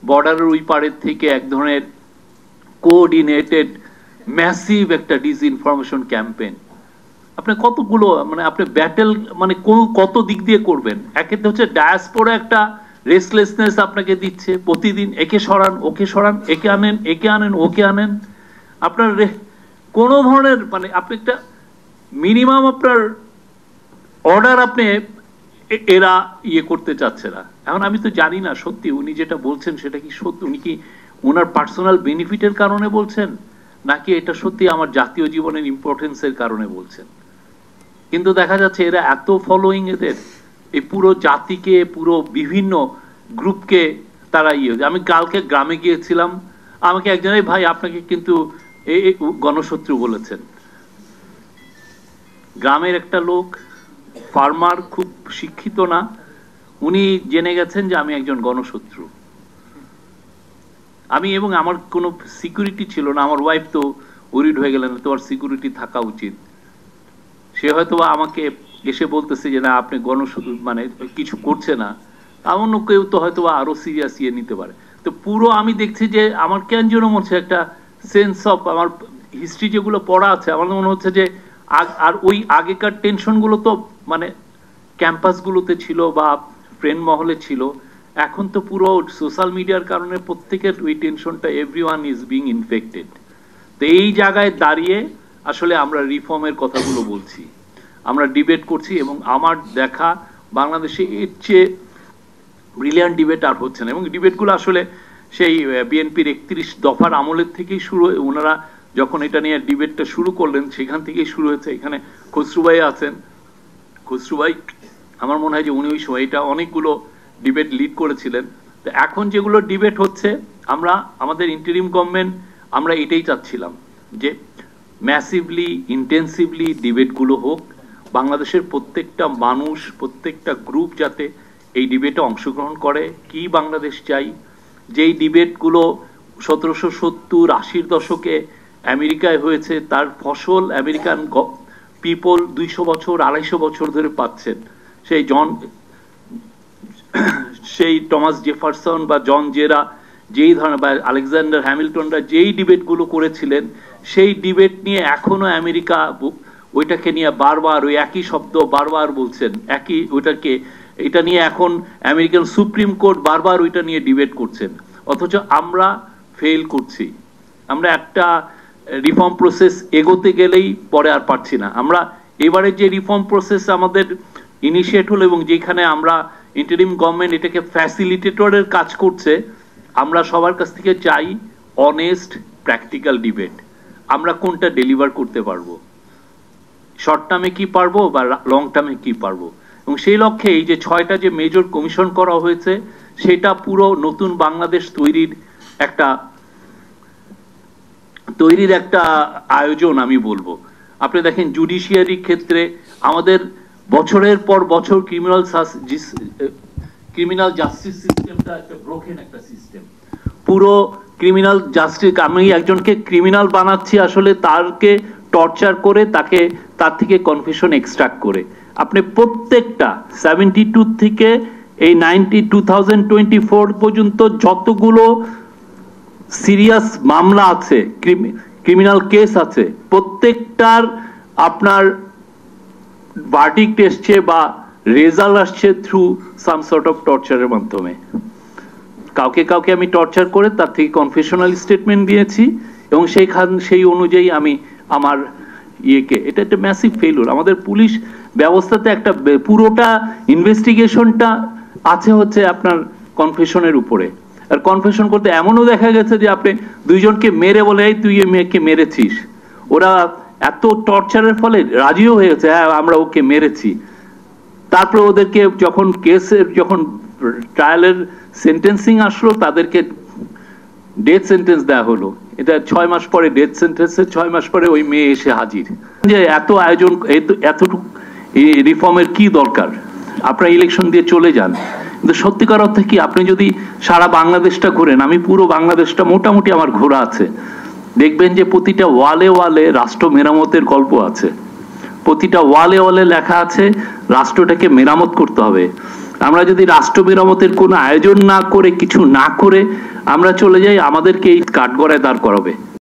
বর্ডারের ওই পারের থেকে এক ধরনের কোঅর্ডিনেটেড ম্যাসিভ একটা ডিসইনফরমেশন ক্যাম্পেইন। আপনি কতগুলো মানে আপনি ব্যাটেল মানে কত দিক দিয়ে করবেন? একে হচ্ছে ডায়াসপোরা একটা রেসলেসনেস আপনাকে দিচ্ছে প্রতিদিন, একে সরান ওকে সরান, একে আনেন ওকে আনেন। আপনার কোনো ধরনের মানে আপনি একটা মিনিমাম আপনার অর্ডার আপনি এরা ইয়ে করতে চাচ্ছে না। এখন আমি তো জানি না সত্যি উনি যেটা বলছেন সেটা কি সত্যি, উনি কি ওনার পার্সোনাল বেনিফিটের কারণে বলছেন নাকি এটা সত্যি আমার জাতীয় জীবনের ইম্পর্টেন্সের কারণে বলছেন। কিন্তু দেখা যাচ্ছে এরা এত ফলোয়িং, এদের এই পুরো জাতিকে পুরো বিভিন্ন গ্রুপকে তারা ইয়ে। আমি কালকে গ্রামে গিয়েছিলাম, আমাকে একজন ভাই আপনাকে কিন্তু এই গণশত্রু বলেছেন। গ্রামের একটা লোক, ফার্মার, খুব শিক্ষিত না, উনি জেনে গেছেন যে আমি একজন গণশত্রু। আমি এবং আমার কোনো সিকিউরিটি ছিল না, আমার ওয়াইফ তো ওরিড হয়ে গেলেন তোমার সিকিউরিটি থাকা উচিত। সে হয়তো আমাকে এসে বলতেছে যে না আপনি গণশত্রু মানে কিছু করছে না, অন্য কেউ তো হয়তো আরো সিরিয়াস ইয়ে নিতে পারে। তো পুরো আমি দেখছি যে আমার কেন যেন মনে হচ্ছে একটা সেন্স অফ, আমার হিস্ট্রি যেগুলো পড়া আছে আমার মনে হচ্ছে যে আর ওই আগেকার টেনশনগুলো তো মানে ক্যাম্পাসগুলোতে ছিল বা ফ্রেন্ড মহলে ছিল, এখন তো পুরো সোশ্যাল মিডিয়ার কারণে প্রত্যেকের ওই টেনশনটা, এভরিওয়ান ইজ বিং ইনফেক্টেড। তো এই জায়গায় দাঁড়িয়ে আসলে আমরা রিফর্মের কথাগুলো বলছি, আমরা ডিবেট করছি, এবং আমার দেখা বাংলাদেশে এর চেয়ে ব্রিলিয়ান্ট ডিবেট আর হচ্ছে না। এবং ডিবেটগুলো আসলে সেই বিএনপির 31 দফার আমলের থেকেই শুরু, ওনারা যখন এটা নিয়ে ডিবেটটা শুরু করলেন সেখান থেকেই শুরু হয়েছে। এখানে খসরু ভাই আছেন, খসরু ভাই আমার মনে হয় যে উনি ওই সময় এটা অনেকগুলো ডিবেট লিড করেছিলেন। তো এখন যেগুলো ডিবেট হচ্ছে, আমরা আমাদের ইন্টারিম গভর্নমেন্ট আমরা এটাই চাচ্ছিলাম যে ম্যাসিভলি ইন্টেন্সিভলি ডিবেটগুলো হোক, বাংলাদেশের প্রত্যেকটা মানুষ প্রত্যেকটা গ্রুপ যাতে এই ডিবেটে অংশগ্রহণ করে। কি বাংলাদেশ চাই, যেই ডিবেটগুলো 1770-80 দশকে আমেরিকায় হয়েছে তার ফসল আমেরিকান পিপল 200 বছর 250 বছর ধরে পাচ্ছেন। সেই টমাস জেফারসন বা জন জেরা যেই ধরনের বা আলেকজান্ডার হ্যামিল্টনরা যেই ডিবেটগুলো করেছিলেন, সেই ডিবেট নিয়ে এখনো আমেরিকা ওইটাকে নিয়ে বারবার ওই একই শব্দ বারবার বলছেন, একই ওইটাকে, এটা নিয়ে এখন আমেরিকান সুপ্রিম কোর্ট বারবার ওইটা নিয়ে ডিবেট করছেন। অথচ আমরা ফেল করছি, আমরা একটা রিফর্ম প্রসেস এগোতে গেলেই পরে আর পারছি না। আমরা এবারে যে রিফর্ম প্রসেস আমাদের ইনিশিয়েট হলো এবং যেখানে আমরা ইন্টারিম গভর্নমেন্ট এটাকে ফ্যাসিলিটেটরের কাজ করছে, আমরা সবার কাছ থেকে চাই অনেস্ট প্র্যাকটিক্যাল ডিবেট। আমরা কোনটা ডেলিভার করতে পারবো, শর্ট টার্মে কি পারবো বা লং টার্মে কি পারবো, এবং সেই লক্ষ্যে এই যে 6টা যে মেজর কমিশন করা হয়েছে সেটা পুরো নতুন বাংলাদেশ তৈরির একটা আয়োজন আমি বলবো। আপনি দেখেন জুডিশিয়ারি ক্ষেত্রে আমাদের বছরের পর বছর ক্রিমিনাল জাস্টিস সিস্টেমটা একটা ব্রোকেন একটা সিস্টেম। পুরো ক্রিমিনাল জাস্টিস, আমি একজনকে ক্রিমিনাল বানাচ্ছি আসলে তারকে টর্চার করে তার থেকে কনফেশন এক্সট্রাক্ট করে। আপনি প্রত্যেকটা 72 থেকে এই 2024 পর্যন্ত যতগুলো সিরিয়াস মামলা আছে, ক্রিমিনাল কেস আছে, প্রত্যেকটার আপনার ভার্ডিক্ট এসছে বা রেজাল্ট আসছে থ্রু সাম সর্ট অফ টর্চারের মাধ্যমে। কাউকে আমি টর্চার করে তার থেকে কনফেশনাল স্টেটমেন্ট দিয়েছি এবং সেই অনুযায়ী আমি আমার এটা একটা ম্যাসিভ ফেলিউর। আমাদের পুলিশ ব্যবস্থাতে একটা পুরোটা ইনভেস্টিগেশনটা আছে হচ্ছে আপনার কনফেশনের উপরে। আর কনফেশন করতে এমনও দেখা গেছে যে আপনি দুইজনকে মেরে বলে এই তুই এই মেয়েকে মেরেছিস, ওরা এত টর্চারের ফলে রাজিও হয়েছে হ্যাঁ আমরা ওকে মেরেছি। তারপরে ওদেরকে যখন কেসের যখন ট্রায়ালের সেন্টেন্সিং আসলো তাদেরকে ডেথ সেন্টেন্স দেওয়া হলো। এটা 6 মাস পরে ডেথ সেন্টেন্সের 6 মাস পরে ওই মেয়ে এসে হাজির। যে এত আয়োজন এতটুকু রিফর্মের কি দরকার? আপনারা ইলেকশন দিয়ে চলে যান। কিন্তু সত্যিকার অর্থে কি আপনি যদি সারা বাংলাদেশটা ঘুরেন, আমি পুরো বাংলাদেশটা মোটামুটি আমার ঘোরা আছে, দেখবেন যে প্রতিটা ওয়ালে ওয়ালে রাষ্ট্র মেরামতের গল্প আছে, প্রতিটা ওয়ালে ওয়ালে লেখা আছে রাষ্ট্রটাকে মেরামত করতে হবে। আমরা যদি রাষ্ট্র মেরামতের কোনো আয়োজন না করে, কিছু না করে আমরা চলে যাই, আমাদেরকে এই কাঠগড়ায় দাঁড় করাবে।